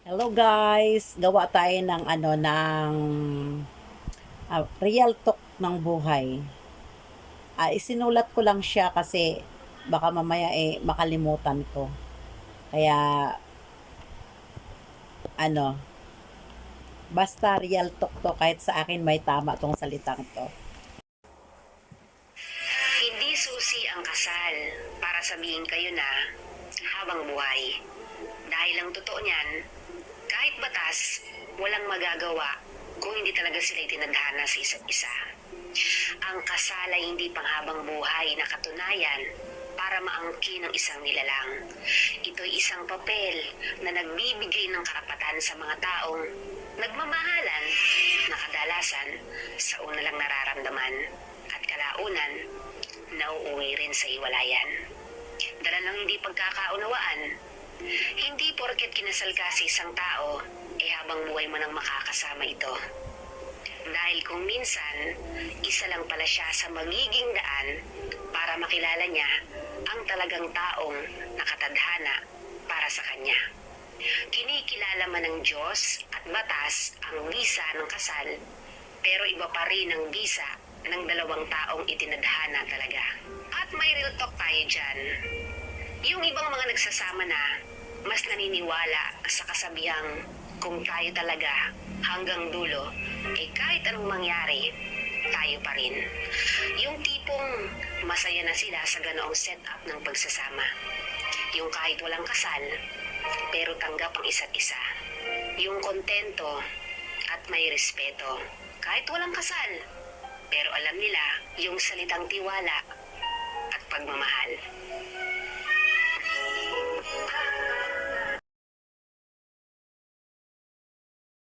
Hello guys, gawa tayo ng real talk ng buhay. Isinulat ko lang siya kasi baka mamaya makalimutan ko. Kaya ano, basta real talk to kahit sa akin may tama tong salitang to. Hindi susi ang kasal para sabihin kayo na habang buhay. Dahil ang totoo niyan, kahit batas, walang magagawa kung hindi talaga sila itinadhana sa isa't isa. Ang kasal ay hindi panghabang buhay na katunayan para maangkin ng isang nilalang. Ito'y isang papel na nagbibigay ng karapatan sa mga taong nagmamahalan na kadalasan sa una lang nararamdaman at kalaunan nauuwi rin sa iwalayan. Dala ng hindi pagkakaunawaan, hindi porket kinasal ka sa isang tao, habang buhay mo nang makakasama ito. Dahil kung minsan, isa lang pala siya sa magiging daan para makilala niya ang talagang taong nakatadhana para sa kanya. Kinikilala man ng Diyos at batas ang bisa ng kasal, pero iba pa rin ang bisa ng dalawang taong itinadhana talaga. At may real talk tayo dyan. Yung ibang mga nagsasama na, mas naniniwala sa kasabihang kung tayo talaga hanggang dulo, kahit anong mangyari, tayo pa rin. Yung tipong masaya na sila sa ganoong setup ng pagsasama. Yung kahit walang kasal, pero tanggap ang isa't isa. Yung kontento at may respeto, kahit walang kasal, pero alam nila yung salitang tiwala at pagmamahal.